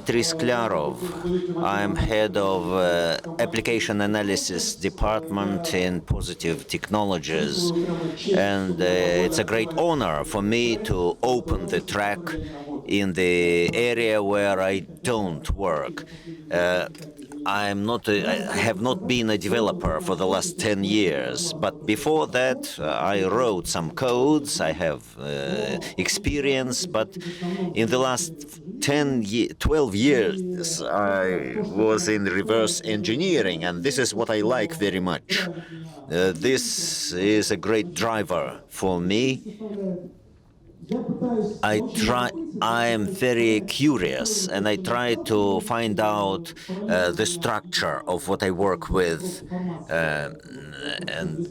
Dmitry Sklarov. I'm head of Application Analysis Department in Positive Technologies, and it's a great honor for me to open the track in the area where I don't work. I have not been a developer for the last 10 years, but before that I wrote some codes. I have experience, but in the last 12 years I was in reverse engineering, and this is what I like very much. This is a great driver for me. I am very curious, and I try to find out the structure of what I work with. And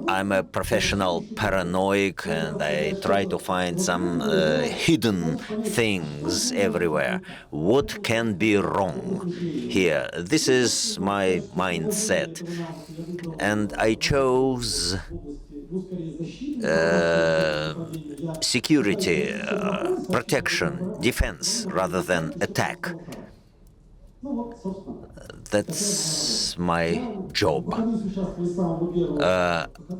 I'm a professional paranoid, and I try to find some hidden things everywhere. What can be wrong here? This is my mindset. And I chose security, protection, defense, rather than attack. That's my job.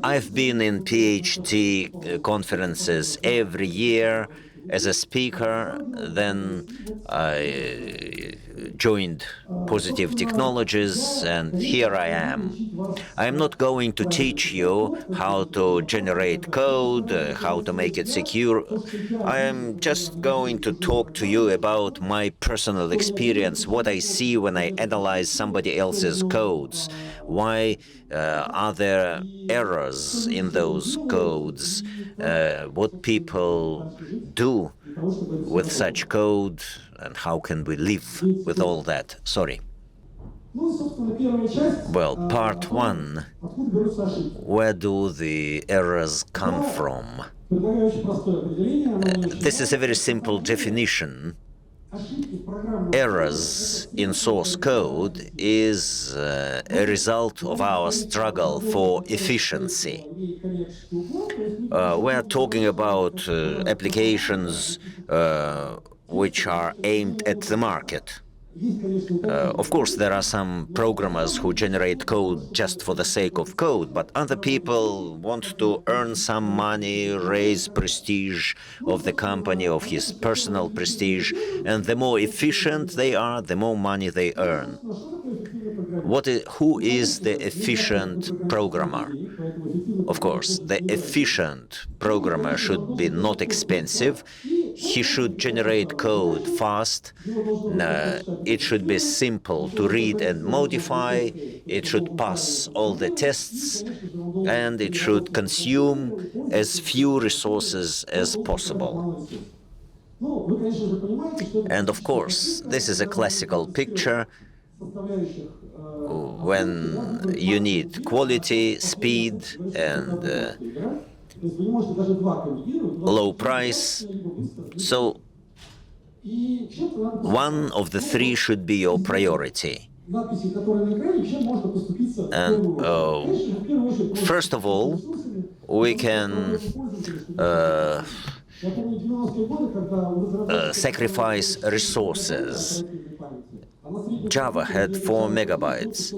I've been in PhD conferences every year as a speaker. Then I joined Positive Technologies, and here I am. I'm not going to teach you how to generate code, how to make it secure. I am just going to talk to you about my personal experience, what I see when I analyze somebody else's codes. Why are there errors in those codes? What people do with such code, and how can we live with all that? Sorry. Well, part one, where do the errors come from? This is a very simple definition. Errors in source code is a result of our struggle for efficiency. We're talking about applications which are aimed at the market. Of course, there are some programmers who generate code just for the sake of code, but other people want to earn some money, raise prestige of the company, of his personal prestige, and the more efficient they are, the more money they earn. Who is the efficient programmer? Of course, the efficient programmer should be not expensive. He should generate code fast. It should be simple to read and modify. It should pass all the tests, and it should consume as few resources as possible. And of course, this is a classical picture when you need quality, speed, and low price. So one of the three should be your priority. And first of all, we can sacrifice resources. Java had 4 megabytes.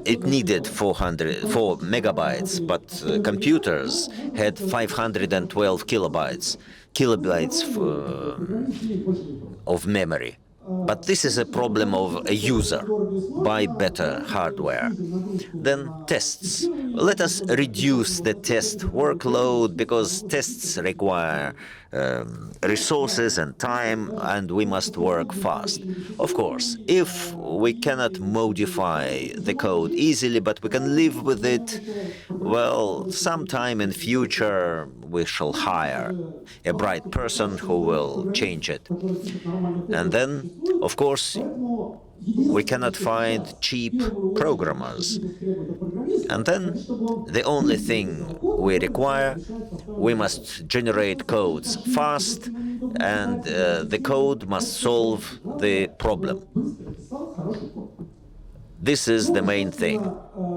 It needed 4 megabytes, but computers had 512 kilobytes of memory. But this is a problem of a user. Buy better hardware. Then tests. Let us reduce the test workload, because tests require resources and time, and we must work fast. Of course, if we cannot modify the code easily, but we can live with it, well, sometime in future we shall hire a bright person who will change it. And then, of course, we cannot find cheap programmers. And then the only thing we require, we must generate codes fast, and the code must solve the problem. This is the main thing,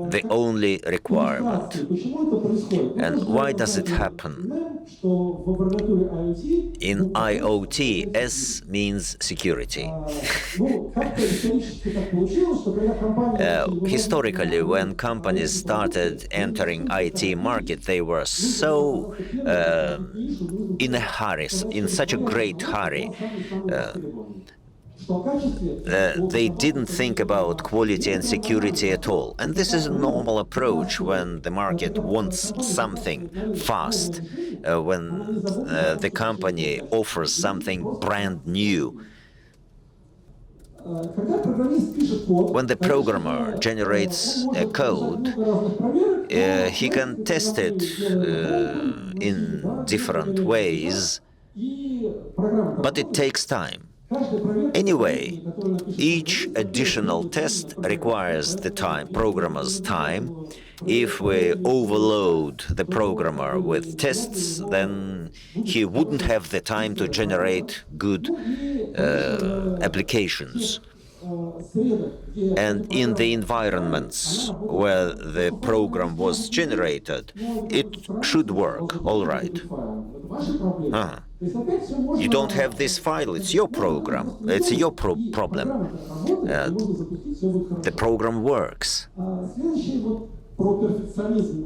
the only requirement. And why does it happen? In IoT, S means security. Historically, when companies started entering IT market, they were so in a hurry, in such a great hurry. They didn't think about quality and security at all. And this is a normal approach when the market wants something fast, when the company offers something brand new. When the programmer generates a code, he can test it in different ways, but it takes time. Anyway, each additional test requires the programmer's time. If we overload the programmer with tests, then he wouldn't have the time to generate good applications. And in the environments where the program was generated, it should work all right. You don't have this file, it's your program, it's your problem. The program works.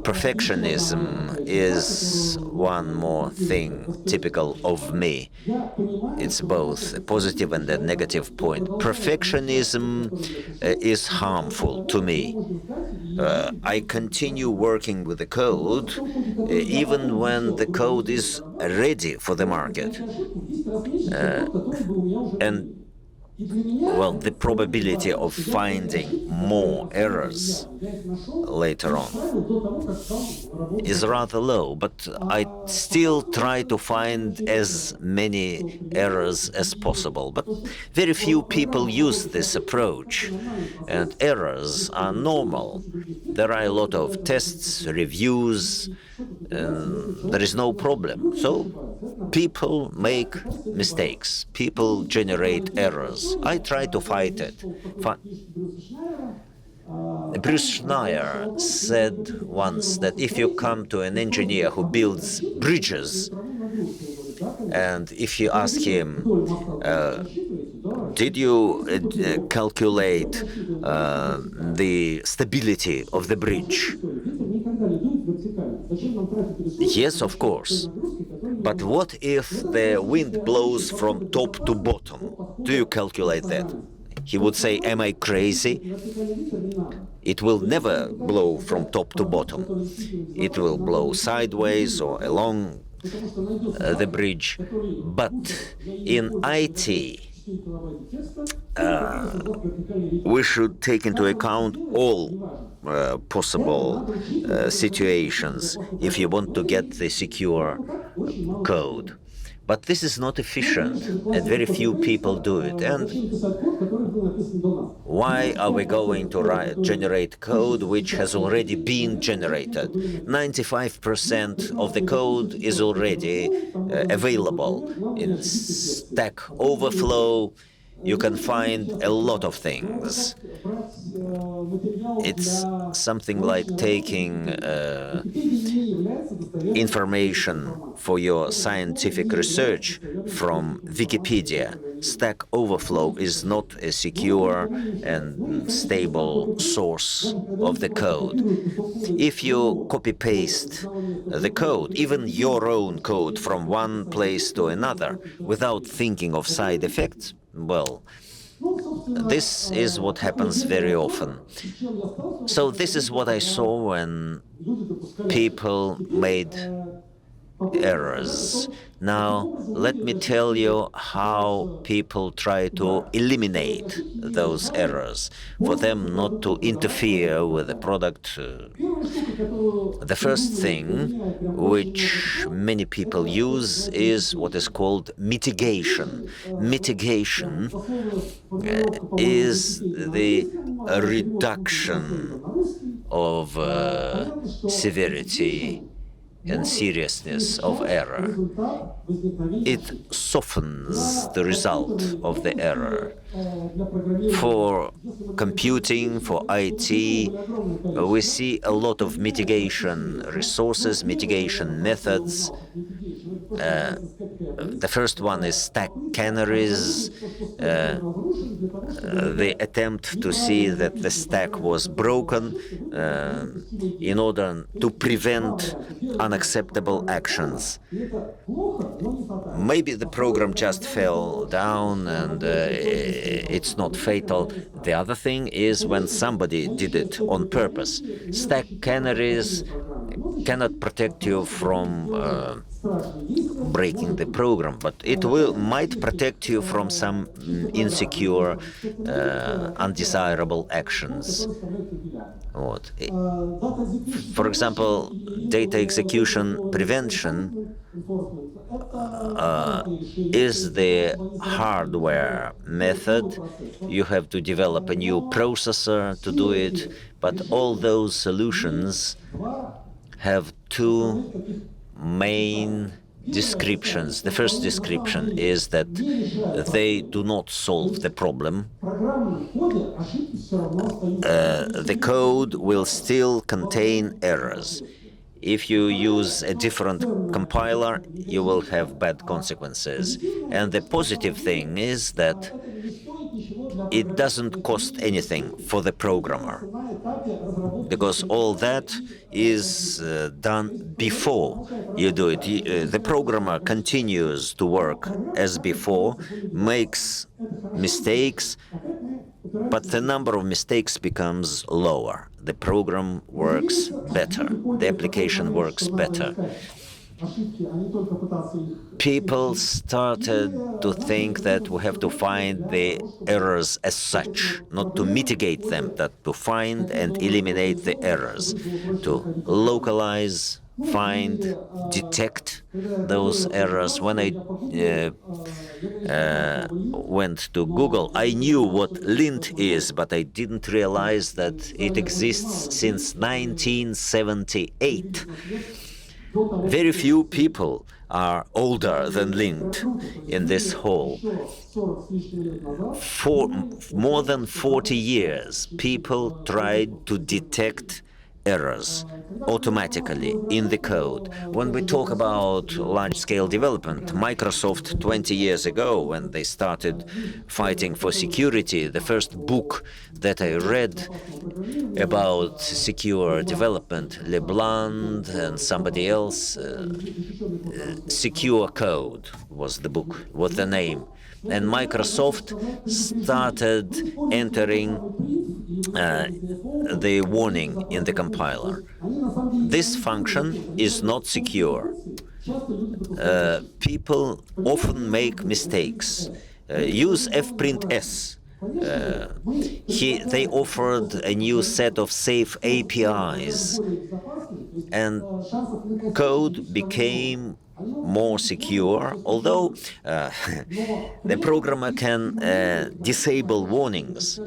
Perfectionism is one more thing typical of me. It's both a positive and a negative point. Perfectionism is harmful to me. I continue working with the code even when the code is ready for the market. Well, the probability of finding more errors later on is rather low, but I still try to find as many errors as possible. But very few people use this approach, and errors are normal. There are a lot of tests, reviews, and there is no problem. So people make mistakes, people generate errors. I try to fight it. Bruce Schneier said once that if you come to an engineer who builds bridges, and if you ask him, did you calculate the stability of the bridge? Yes, of course. But what if the wind blows from top to bottom? Do you calculate that? He would say, am I crazy? It will never blow from top to bottom. It will blow sideways or along the bridge. But in IT, we should take into account all possible situations if you want to get the secure code. But this is not efficient, and very few people do it. And why are we going to generate code which has already been generated? 95% of the code is already available. In Stack Overflow, you can find a lot of things. It's something like taking information for your scientific research from Wikipedia. Stack Overflow is not a secure and stable source of the code. If you copy-paste the code, even your own code, from one place to another without thinking of side effects, well, this is what happens very often. So this is what I saw when people made errors. Now, let me tell you how people try to eliminate those errors, for them not to interfere with the product. The first thing which many people use is what is called mitigation. Mitigation is the reduction of severity and seriousness of error. It softens the result of the error. For computing, for IT, we see a lot of mitigation resources, mitigation methods. The first one is stack canaries, the attempt to see that the stack was broken in order to prevent unacceptable actions. Maybe the program just fell down and it's not fatal. The other thing is when somebody did it on purpose. Stack canaries cannot protect you from breaking the program, but it might protect you from some insecure, undesirable actions. For example, data execution prevention is the hardware method. You have to develop a new processor to do it, but all those solutions have two main descriptions. The first description is that they do not solve the problem. The code will still contain errors. If you use a different compiler, you will have bad consequences. And the positive thing is that it doesn't cost anything for the programmer, because all that is done before you do it. The programmer continues to work as before, makes mistakes, but the number of mistakes becomes lower. The program works better. The application works better. People started to think that we have to find the errors as such, not to mitigate them, but to find and eliminate the errors, to localize, find, detect those errors. When I went to Google, I knew what lint is, but I didn't realize that it exists since 1978. Very few people are older than Lind in this hall. For more than 40 years, people tried to detect errors automatically in the code. When we talk about large-scale development, Microsoft 20 years ago, when they started fighting for security, the first book that I read about secure development, LeBlanc and somebody else, Secure Code was the book, was the name. And Microsoft started entering the warning in the compiler. This function is not secure. People often make mistakes. Use fprintS. They offered a new set of safe APIs, and code became more secure, although the programmer can disable warnings.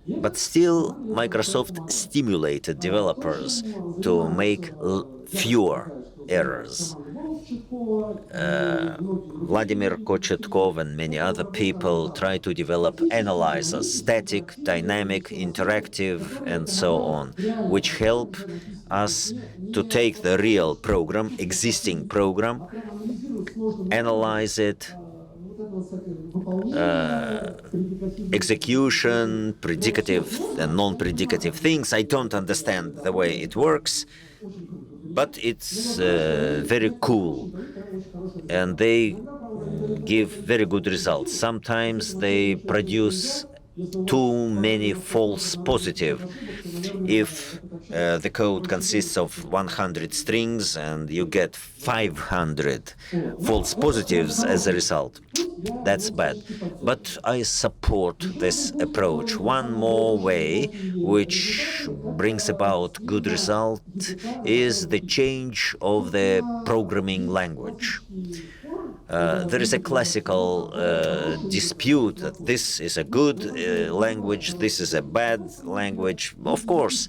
But still, Microsoft stimulated developers to make fewer errors. Vladimir Kochetkov and many other people try to develop analyzers, static, dynamic, interactive, and so on, which help us to take the real program, existing program, analyze it, execution, predicative and non-predicative things. I don't understand the way it works, but it's very cool, and they give very good results. Sometimes they produce too many false positive. If the code consists of 100 strings and you get 500 false positives as a result, that's bad. But I support this approach. One more way which brings about good result is the change of the programming language. There is a classical dispute that this is a good language, this is a bad language. Of course,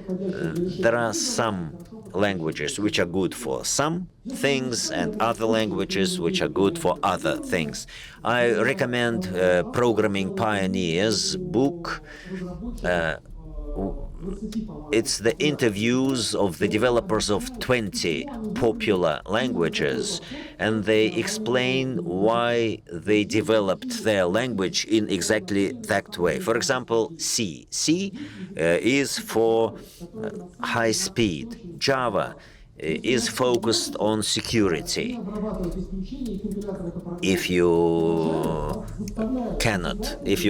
there are some languages which are good for some things and other languages which are good for other things. I recommend Programming Pioneers book. it's the interviews of the developers of 20 popular languages, and they explain why they developed their language in exactly that way. For example, C. C is for high speed. Java is focused on security. If you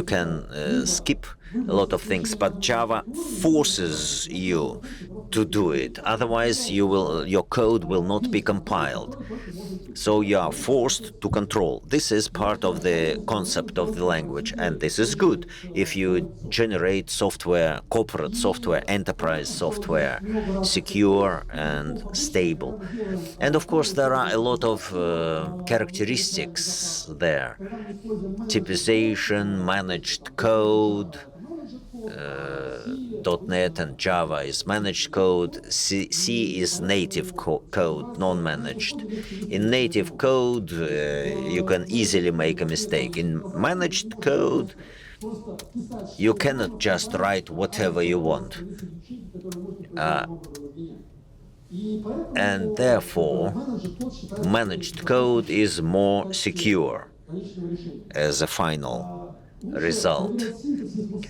can skip a lot of things, but Java forces you to do it. Otherwise, your code will not be compiled. So you are forced to control. This is part of the concept of the language, and this is good if you generate software, corporate software, enterprise software, secure and stable. And of course, there are a lot of characteristics there. Typization, managed code, .NET and Java is managed code. C is native code, non-managed. In native code, you can easily make a mistake. In managed code, you cannot just write whatever you want. And therefore, managed code is more secure as a final result.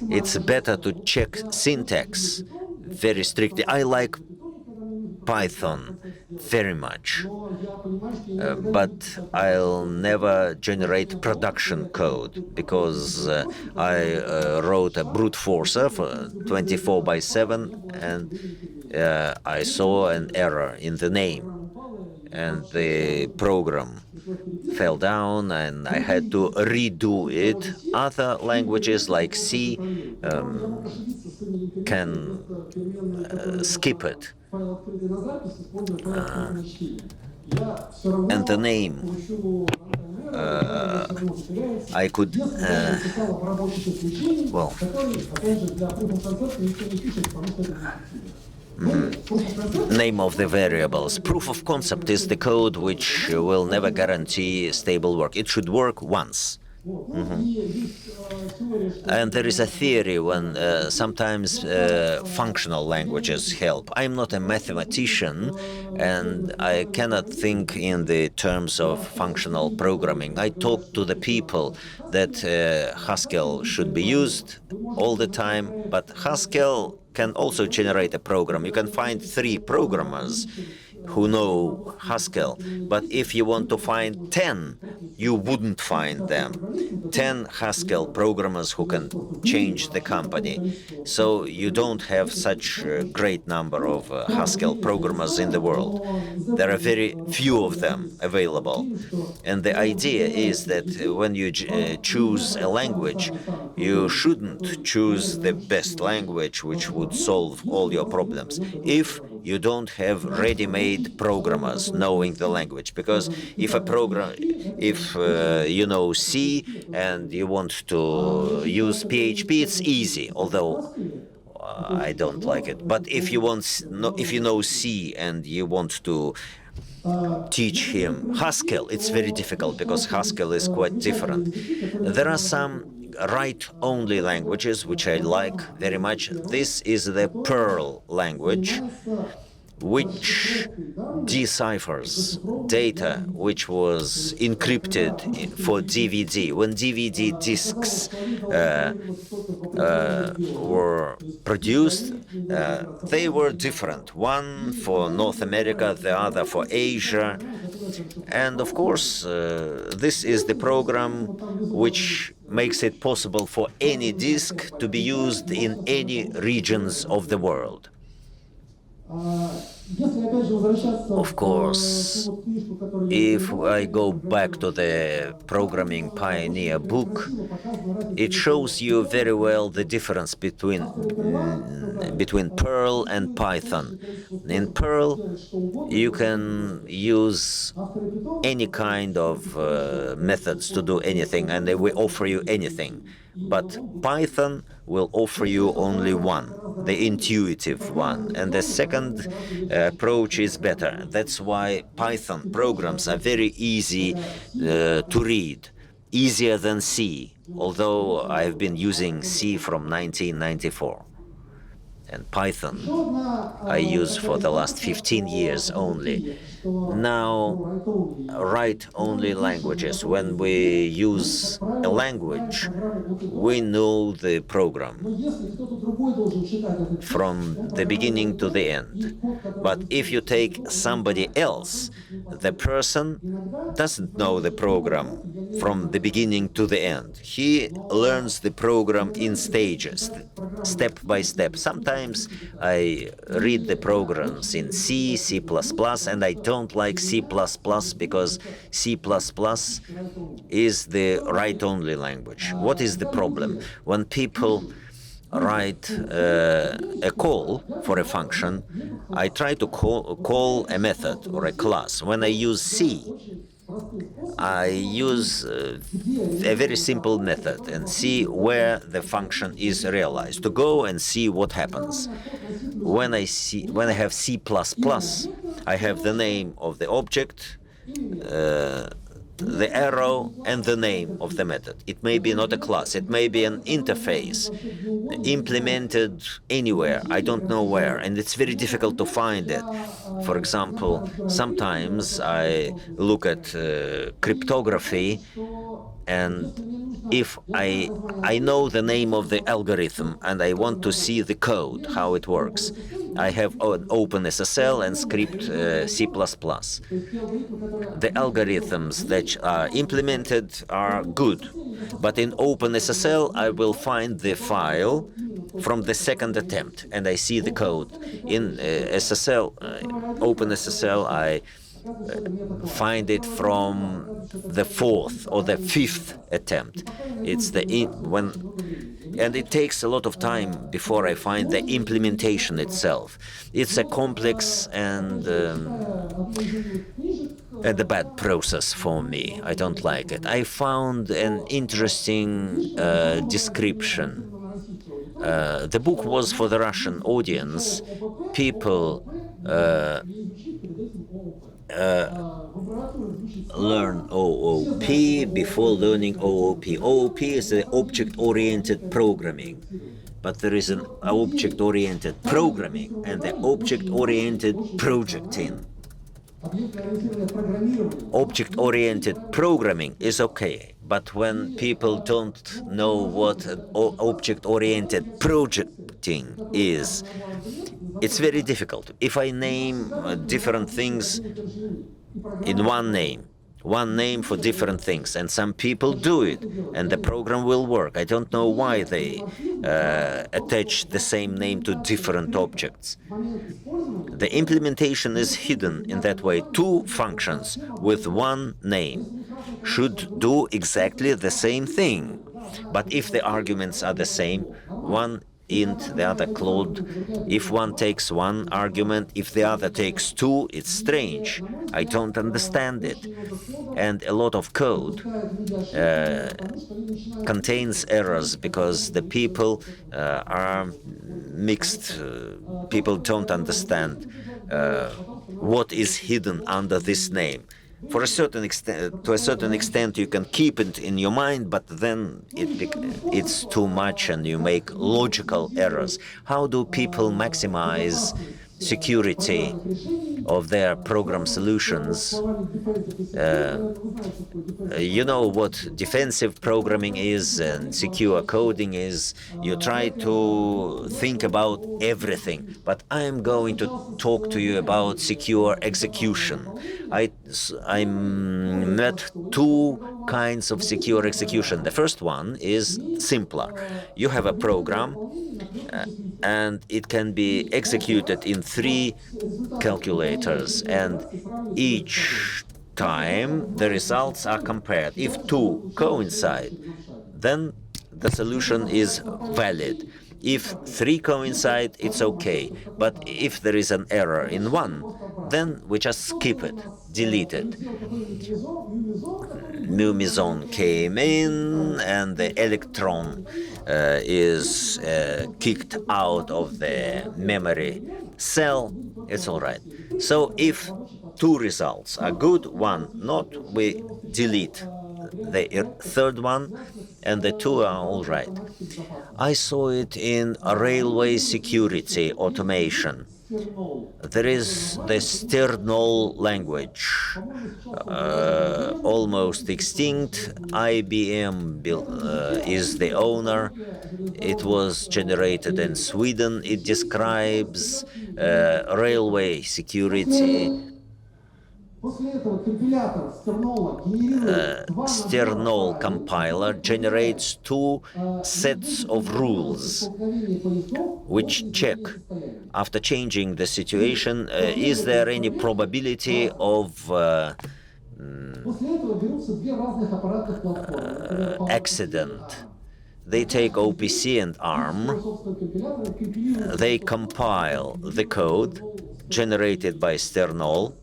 It's better to check syntax very strictly. I like Python very much, but I'll never generate production code because I wrote a brute forcer for 24/7 and I saw an error in the name and the program fell down and I had to redo it. Other languages like C can skip it. And the name, I could, name of the variables. Proof of concept is the code which will never guarantee stable work. It should work once. And there is a theory when sometimes functional languages help. I'm not a mathematician and I cannot think in the terms of functional programming. I talk to the people that Haskell should be used all the time, but Haskell can also generate a program. You can find 3 programmers who know Haskell, but if you want to find 10, you wouldn't find them. 10 Haskell programmers who can change the company. So you don't have such a great number of Haskell programmers in the world. There are very few of them available. And the idea is that when you choose a language, you shouldn't choose the best language which would solve all your problems if you don't have ready-made programmers knowing the language. Because if you know C and you want to use PHP, it's easy, although I don't like it. But if you know C and you want to teach him Haskell, it's very difficult because Haskell is quite different. There are some write-only languages which I like very much. This is the Perl language, which deciphers data which was encrypted for DVD. When DVD discs were produced, they were different. One for North America, the other for Asia. And of course, this is the program which makes it possible for any disk to be used in any regions of the world. Of course, if I go back to the Programming Pioneer book, it shows you very well the difference between Perl and Python. In Perl, you can use any kind of methods to do anything, and they will offer you anything. But Python will offer you only one, the intuitive one, and the second approach is better. That's why Python programs are very easy to read, easier than C, although I've been using C from 1994. and Python I use for the last 15 years only. Now, write-only languages. When we use a language, we know the program from the beginning to the end. But if you take somebody else, the person doesn't know the program from the beginning to the end. He learns the program in stages, step by step. Sometimes I read the programs in C, C++, and I don't like C++ because C++ is the write-only language. What is the problem? When people write a call for a function, I try to call a method or a class. When I use C, I use a very simple method and see where the function is realized, to go and see what happens. When I have C++, I have the name of the object, the arrow, and the name of the method. It may be not a class, it may be an interface implemented anywhere, I don't know where, and it's very difficult to find it. For example, sometimes I look at cryptography, and if I know the name of the algorithm and I want to see the code, how it works, I have an OpenSSL and script C++. The algorithms that are implemented are good, but in OpenSSL I will find the file from the second attempt and I see the code. In OpenSSL, I find it from the fourth or the fifth attempt. And it takes a lot of time before I find the implementation itself. It's a complex and a bad process for me. I don't like it. I found an interesting description. The book was for the Russian audience. People learn OOP before learning OOP. OOP is the object-oriented programming. But there is an object-oriented programming and the object-oriented projecting. Object-oriented programming is okay, but when people don't know what object-oriented projecting is, it's very difficult. If I name different things in one name for different things, and some people do it, and the program will work. I don't know why they attach the same name to different objects. The implementation is hidden in that way. Two functions with one name should do exactly the same thing. But if the arguments are the same, one int, the other float, if one takes one argument, if the other takes two, it's strange. I don't understand it. And a lot of code contains errors because the people are mixed. People don't understand what is hidden under this name. For a certain extent, to a certain extent, you can keep it in your mind, but then it's too much and you make logical errors. How do people maximize security of their program solutions? You know what defensive programming is and secure coding is. You try to think about everything, but I'm going to talk to you about secure execution. I met two kinds of secure execution. The first one is simpler. You have a program and it can be executed in 3 calculators, and each time the results are compared. If 2 coincide, then the solution is valid. If 3 coincide, it's okay. But if there is an error in one, then we just skip it, delete it. Mumizon came in and the electron is kicked out of the memory cell. It's all right. So if 2 results are good, 1 not, we delete the third one, and the two are all right. I saw it in railway security automation. There is the Sternol language, almost extinct. IBM is the owner. It was generated in Sweden. It describes railway security. Sternol compiler generates two sets of rules which check, after changing the situation, is there any probability of accident. They take OPC and ARM, they compile the code generated by Sternol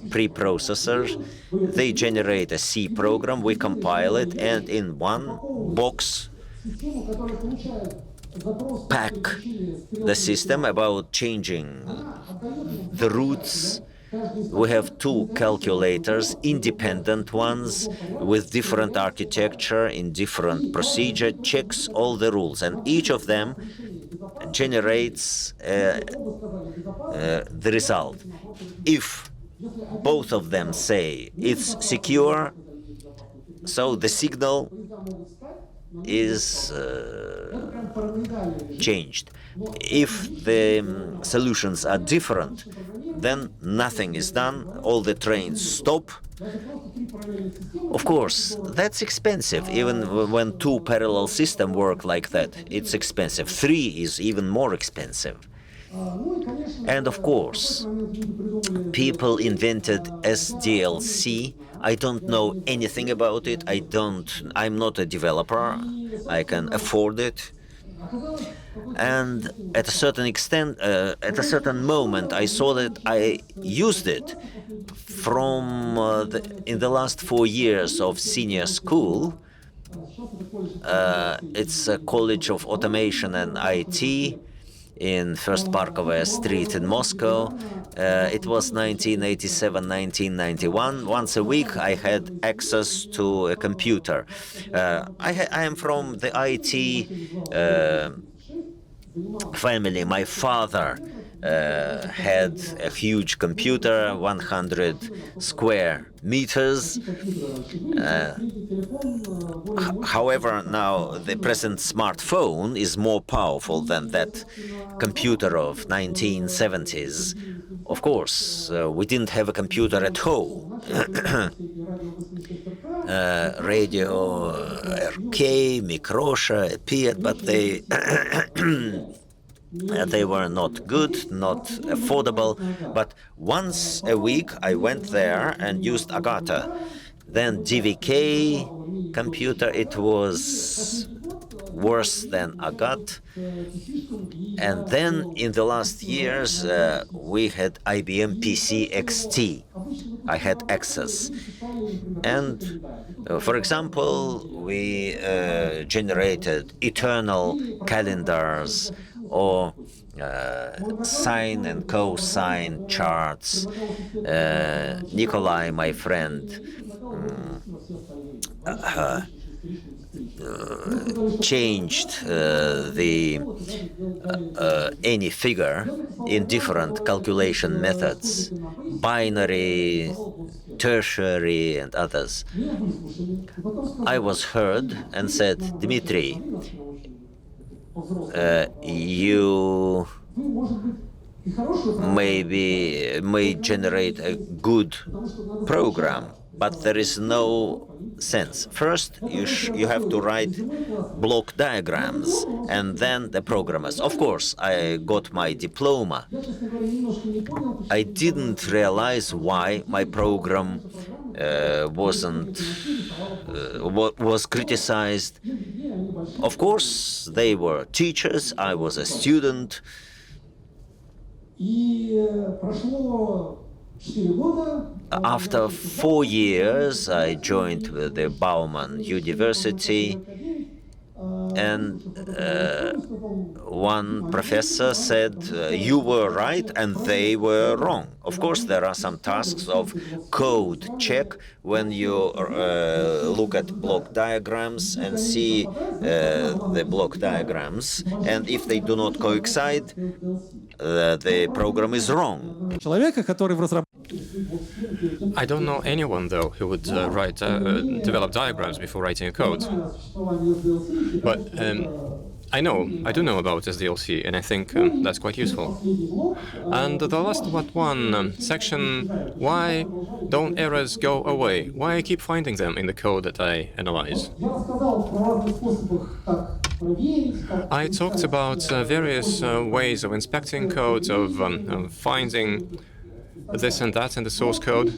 preprocessors, they generate a C program, we compile it, and in one box pack the system about changing the routes. We have two calculators, independent ones with different architecture in different procedure, checks all the rules, and each of them generates the result. If both of them say it's secure, so the signal is changed. If the solutions are different, then nothing is done, all the trains stop. Of course, that's expensive. Even when two parallel systems work like that, it's expensive. Three is even more expensive. And of course, people invented SDLC. I don't know anything about it. I'm not a developer. I can afford it. And at a certain extent, at a certain moment, I saw that I used it from in the last 4 years of senior school. It's a College of Automation and IT in First Parkovaya Street in Moscow. It was 1987-1991. Once a week I had access to a computer. I am from the IT family. My father had a huge computer, 100 square meters. However, now the present smartphone is more powerful than that computer of 1970s. Of course, we didn't have a computer at home. Radio RK, Mikrosha appeared, but they they were not good, not affordable. But once a week I went there and used Agata. Then DVK computer, it was worse than Agat. And then in the last years we had IBM PC XT. I had access. And for example, we generated eternal calendars or sine and cosine charts. Nikolai, my friend, changed any figure in different calculation methods, binary, tertiary, and others. I was heard and said, Dmitry, you maybe may generate a good program, but there is no sense. First, you have to write block diagrams, and then the programmers. Of course, I got my diploma. I didn't realize why my program was criticized. Of course, they were teachers, I was a student. After 4 years, I joined the Bauman University. And one professor said, you were right and they were wrong. Of course, there are some tasks of code check when you look at block diagrams and see the block diagrams, and if they do not coincide, the program is wrong. I don't know anyone, though, who would develop diagrams before writing a code. But I do know about SDLC, and I think that's quite useful. And the last one, section, why don't errors go away? Why I keep finding them in the code that I analyze? I talked about various ways of inspecting codes, of finding this and that in the source code.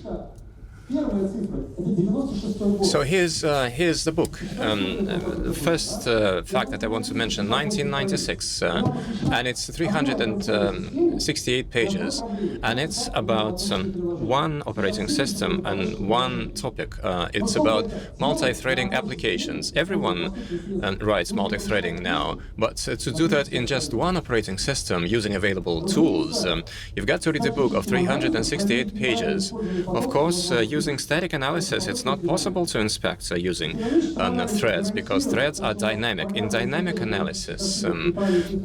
So here's the book. The first fact that I want to mention, 1996, and it's 368 pages, and it's about one operating system and one topic. It's about multi-threading applications. Everyone writes multi-threading now, but to do that in just one operating system using available tools, you've got to read a book of 368 pages. Of course, using static analysis, it's not possible to inspect using threads, because threads are dynamic. In dynamic analysis,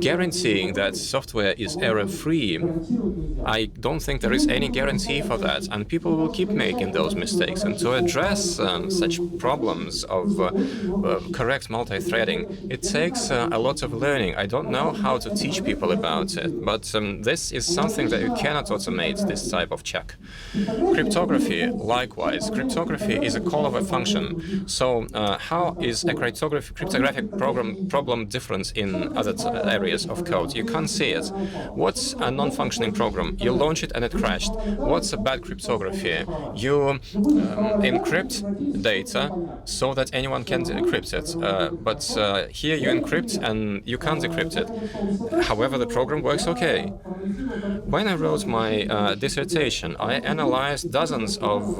guaranteeing that software is error-free, I don't think there is any guarantee for that, and people will keep making those mistakes. And to address such problems of correct multi-threading, it takes a lot of learning. I don't know how to teach people about it, but this is something that you cannot automate, this type of check. Cryptography, likewise. Cryptography is a call of a function. So how is a cryptographic problem different in other areas of code? You can't see it. What's a non-functioning program? You launch it and it crashed. What's a bad cryptography? You encrypt data so that anyone can decrypt it. But here you encrypt and you can't decrypt it. However, the program works okay. When I wrote my dissertation, I analyzed dozens of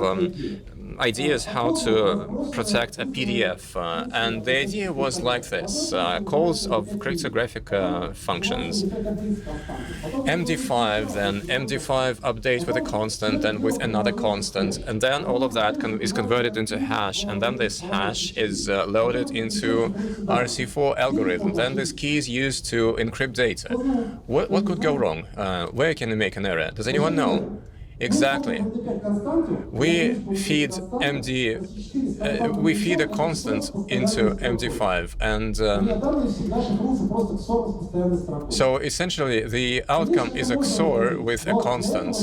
ideas how to protect a PDF, and the idea was like this: calls of cryptographic functions, MD5, then MD5 update with a constant, then with another constant, and then all of that is converted into hash, and then this hash is loaded into RC4 algorithm. Then this key is used to encrypt data. What could go wrong? Where can we make an error? Does anyone know? Exactly. We feed a constant into MD5, and so essentially the outcome is a XOR with a constant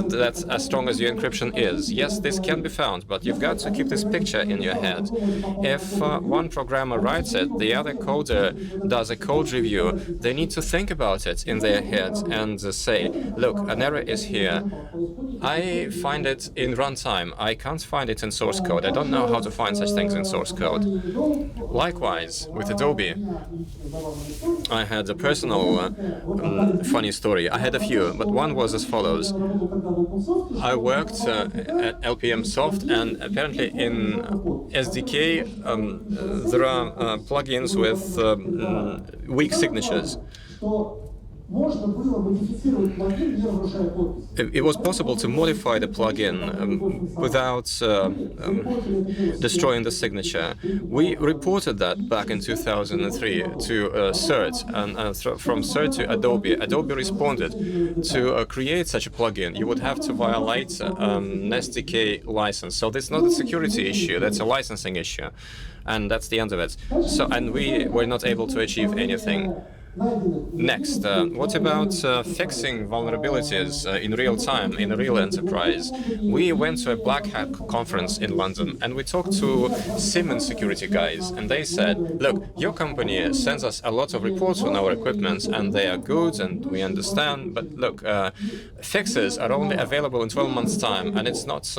that's as strong as your encryption is. Yes, this can be found, but you've got to keep this picture in your head. If one programmer writes it, the other coder does a code review, they need to think about it in their head and say, look, an error is here. I find it in runtime. I can't find it in source code. I don't know how to find such things in source code. Likewise, with Adobe, I had a personal funny story. I had a few, but one was as follows. I worked at LPM Soft, and apparently in SDK there are plugins with weak signatures. It was possible to modify the plugin without destroying the signature. We reported that back in 2003 to CERT, and from CERT to Adobe. Adobe responded. To create such a plugin, you would have to violate an SDK license. So that's not a security issue, that's a licensing issue. And that's the end of it. So, and we were not able to achieve anything. Next, what about fixing vulnerabilities in real time, in a real enterprise? We went to a Black Hat conference in London, and we talked to Siemens security guys, and they said, look, your company sends us a lot of reports on our equipment, and they are good, and we understand, but look, fixes are only available in 12 months' time, and it's not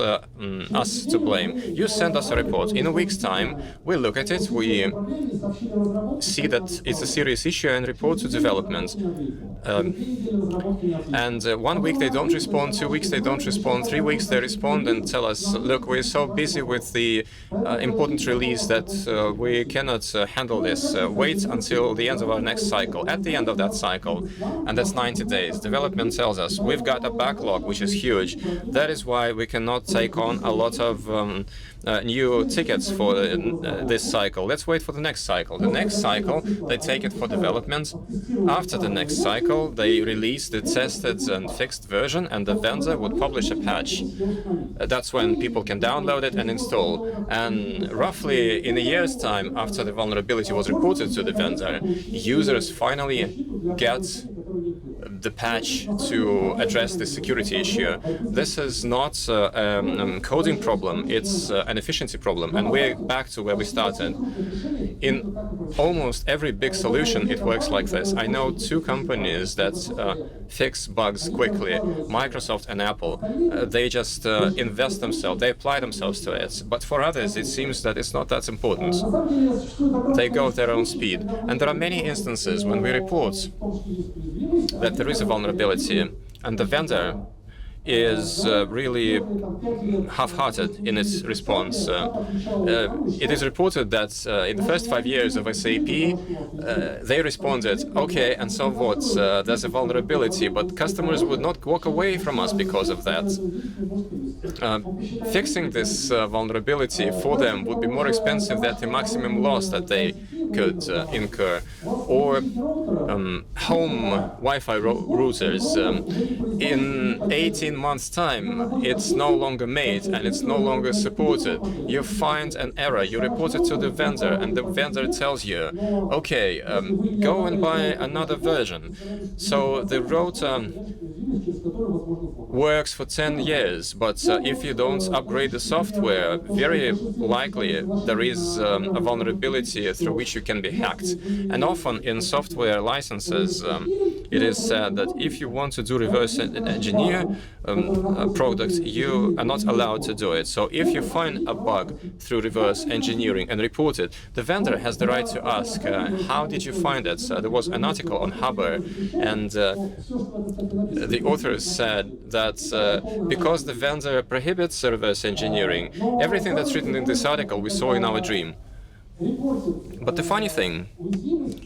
us to blame. You send us a report. In a week's time, we look at it, we see that it's a serious issue, and report report to development. And 1 week they don't respond, 2 weeks they don't respond, 3 weeks they respond and tell us, look, we're so busy with the important release that we cannot handle this. Wait until the end of our next cycle. At the end of that cycle, and that's 90 days, development tells us we've got a backlog which is huge. That is why we cannot take on a lot of new tickets for this cycle. Let's wait for the next cycle. The next cycle, they take it for development. After the next cycle, they release the tested and fixed version, and the vendor would publish a patch. That's when people can download it and install. And roughly in a year's time, after the vulnerability was reported to the vendor, users finally get the patch to address the security issue. This is not a coding problem, it's an efficiency problem, and we're back to where we started. In almost every big solution, it works like this. I know 2 companies that fix bugs quickly, Microsoft and Apple. They just invest themselves, they apply themselves to it. But for others, it seems that it's not that important. They go at their own speed. And there are many instances when we report that there is a vulnerability and the vendor is really half-hearted in its response. It is reported that in the first 5 years of SAP, they responded, okay, and so what, there's a vulnerability, but customers would not walk away from us because of that. Fixing this vulnerability for them would be more expensive than the maximum loss that they could incur. Or home Wi-Fi routers. In 18 months' time, it's no longer made and it's no longer supported. You find an error, you report it to the vendor, and the vendor tells you, okay, go and buy another version. So the router works for 10 years, but if you don't upgrade the software, very likely there is a vulnerability through which you can be hacked. And often in software licenses, it is said that if you want to do reverse engineer products, you are not allowed to do it. So if you find a bug through reverse engineering and report it, the vendor has the right to ask, how did you find it? There was an article on Haber, and the authors said that because the vendor prohibits reverse engineering, everything that's written in this article we saw in our dream. But the funny thing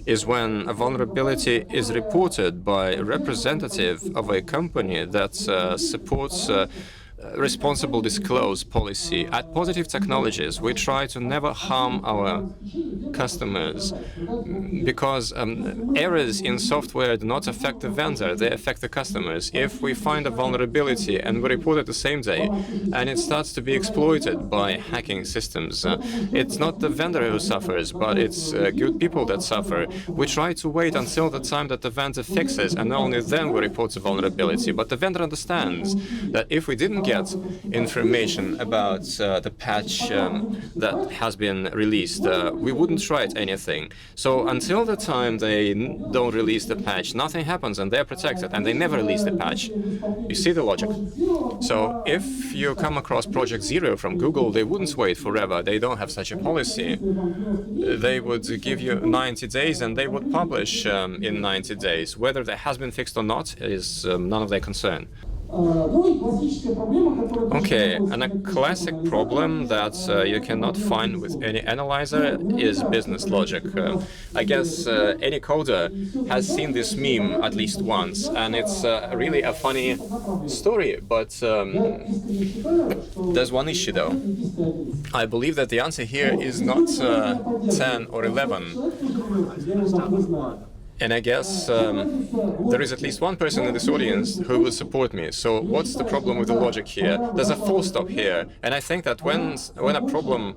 is when a vulnerability is reported by a representative of a company that supports responsible disclose policy. At Positive Technologies, we try to never harm our customers because errors in software do not affect the vendor, they affect the customers. If we find a vulnerability and we report it the same day and it starts to be exploited by hacking systems, it's not the vendor who suffers, but it's good people that suffer. We try to wait until the time that the vendor fixes, and only then we report the vulnerability. But the vendor understands that if we didn't get information about the patch that has been released, we wouldn't write anything. So until the time they don't release the patch, nothing happens and they're protected, and they never release the patch. You see the logic? So if you come across Project Zero from Google, they wouldn't wait forever. They don't have such a policy. They would give you 90 days and they would publish in 90 days. Whether that has been fixed or not is none of their concern. Okay, and a classic problem that you cannot find with any analyzer is business logic. I guess any coder has seen this meme at least once, and it's really a funny story, but there's one issue though. I believe that the answer here is not 10 or 11. And I guess there is at least one person in this audience who will support me. So what's the problem with the logic here? There's a full stop here. And I think that when a problem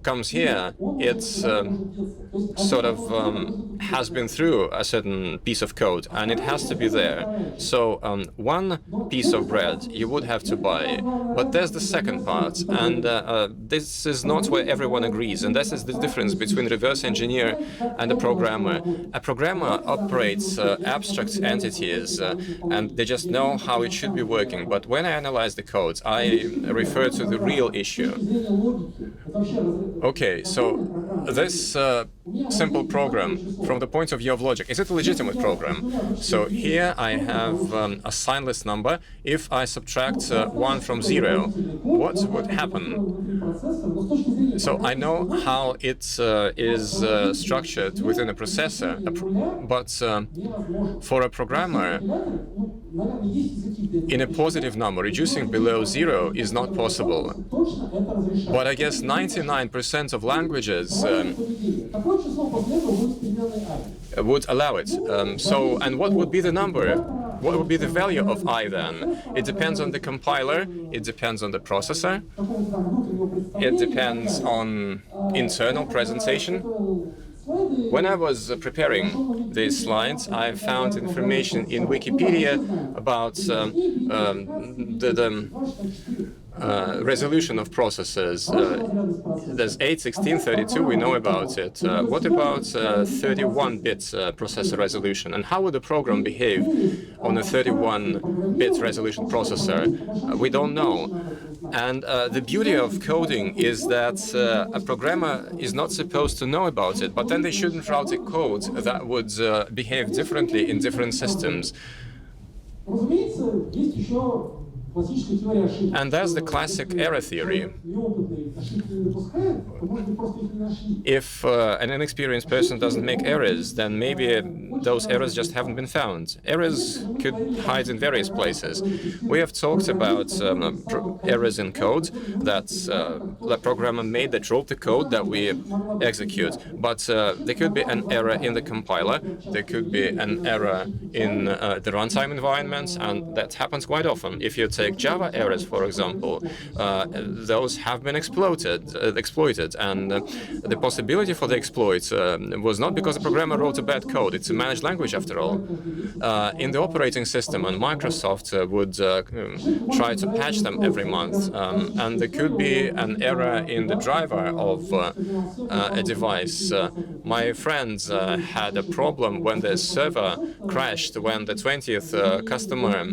comes here, it's sort of has been through a certain piece of code, and it has to be there. So one piece of bread you would have to buy, but there's the second part, and this is not where everyone agrees, and this is the difference between reverse engineer and a programmer. A programmer operates abstract entities, and they just know how it should be working, but when I analyze the code, I refer to the real issue. Okay, so this simple program, from the point of view of logic, is it a legitimate program? So here I have a signless number. If I subtract 1 from 0, what would happen? So I know how it is structured within a processor, but for a programmer, in a positive number, reducing below 0 is not possible. But I guess 99% of languages would allow it. And what would be the number? What would be the value of I then? It depends on the compiler, it depends on the processor, it depends on internal presentation. When I was preparing these slides, I found information in Wikipedia about the resolution of processors. There's 8, 16, 32, we know about it. What about 31-bit processor resolution? And how would a program behave on a 31-bit resolution processor? We don't know. And the beauty of coding is that a programmer is not supposed to know about it, but then they shouldn't write a code that would behave differently in different systems. And that's the classic error theory. If an inexperienced person doesn't make errors, then maybe those errors just haven't been found. Errors could hide in various places. We have talked about errors in code that the programmer made that wrote the code that we execute. But there could be an error in the compiler, there could be an error in the runtime environment, and that happens quite often. If you take Java errors, for example, those have been exploited, and the possibility for the exploit was not because the programmer wrote a bad code. It's a managed language, after all. In the operating system, and Microsoft would try to patch them every month, and there could be an error in the driver of a device. My friends had a problem when the server crashed when the 20th customer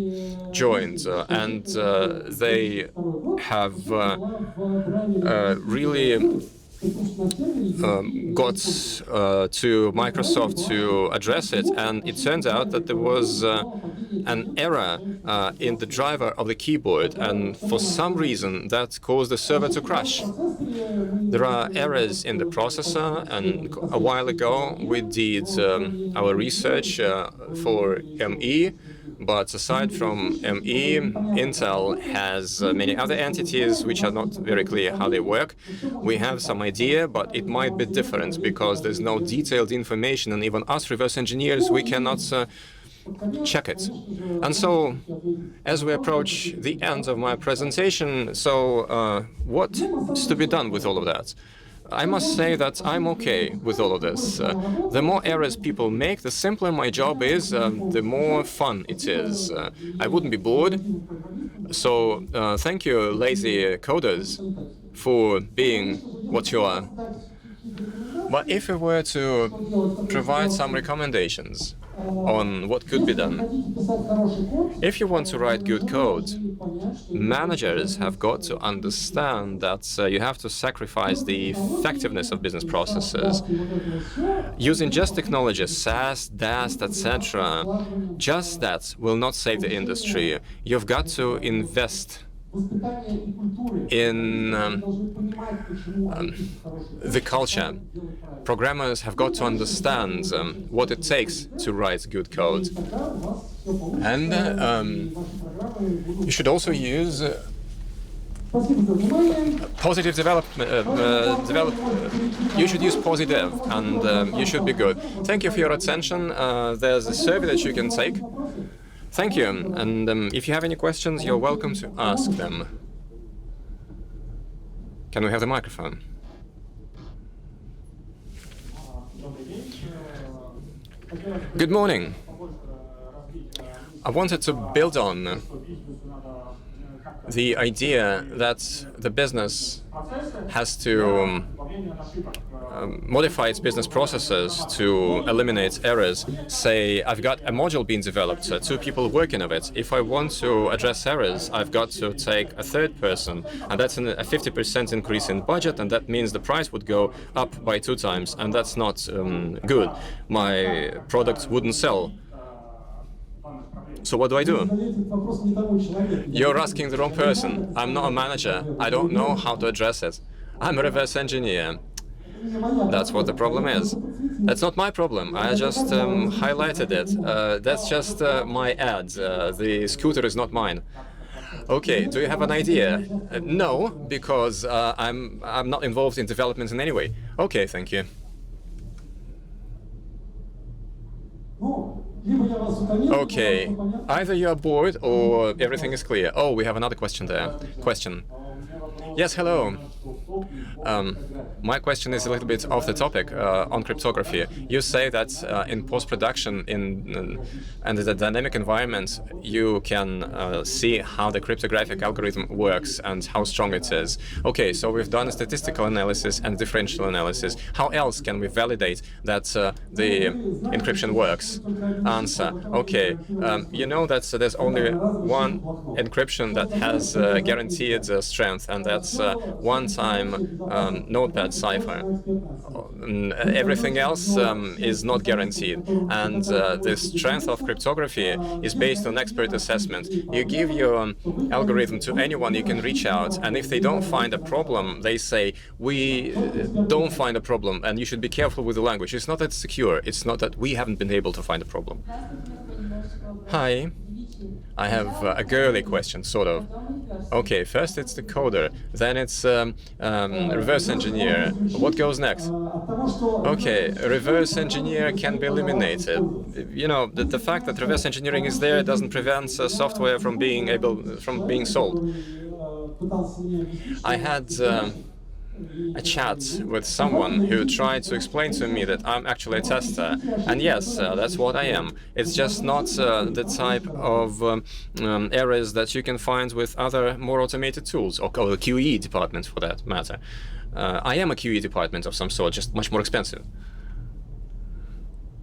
joined, and they have really got to Microsoft to address it, and it turns out that there was an error in the driver of the keyboard, and for some reason that caused the server to crash. There are errors in the processor, and a while ago we did our research for ME. But aside from ME, Intel has many other entities which are not very clear how they work. We have some idea, but it might be different because there's no detailed information, and even us reverse engineers, we cannot check it. And so, as we approach the end of my presentation, so what's to be done with all of that? I must say that I'm okay with all of this. The more errors people make, the simpler my job is, the more fun it is. I wouldn't be bored. So thank you, lazy coders, for being what you are. But if we were to provide some recommendations on what could be done, if you want to write good code, managers have got to understand that you have to sacrifice the effectiveness of business processes. Using just technologies, SAS, DAST, etc., just that will not save the industry. You've got to invest in the culture. Programmers have got to understand what it takes to write good code. And you should also use positive development. You should use positive, and you should be good. Thank you for your attention. There's a survey that you can take. Thank you, and if you have any questions, you're welcome to ask them. Can we have the microphone? Good morning. I wanted to build on the idea that the business has to modify its business processes to eliminate errors. Say, I've got a module being developed, 2 people working on it. If I want to address errors, I've got to take a 3rd person, and that's a 50% increase in budget, and that means the price would go up by 2 times, and that's not good. My product wouldn't sell. So what do I do? You're asking the wrong person. I'm not a manager. I don't know how to address it. I'm a reverse engineer. That's what the problem is. That's not my problem. I just highlighted it. That's just my ad. The scooter is not mine. Okay, do you have an idea? No, because I'm not involved in development in any way. Okay, thank you. Okay, either you are bored or everything is clear. Oh, we have another question there. Question. Yes, hello. My question is a little bit off the topic on cryptography. You say that in post-production and the dynamic environment, you can see how the cryptographic algorithm works and how strong it is. Okay, so we've done a statistical analysis and differential analysis. How else can we validate that the encryption works? Answer. Okay, you know that there's only one encryption that has guaranteed strength, and that's one-time notepad cipher. Everything else is not guaranteed, and the strength of cryptography is based on expert assessment. You give your algorithm to anyone you can reach out, and if they don't find a problem, they say, we don't find a problem, and you should be careful with the language. It's not that secure, it's not that we haven't been able to find a problem. Hi. I have a girly question, sort of. Okay, first it's the coder, then it's reverse engineer. What goes next? Okay, reverse engineer can be eliminated. You know, the fact that reverse engineering is there doesn't prevent software from being sold. I had a chat with someone who tried to explain to me that I'm actually a tester, and yes, that's what I am. It's just not the type of errors that you can find with other more automated tools, or the QE department for that matter. I am a QE department of some sort, just much more expensive.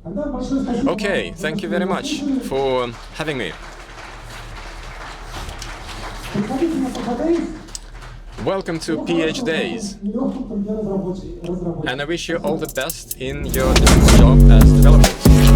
Okay, thank you very much for having me. Welcome to PH Days, and I wish you all the best in your job as developers.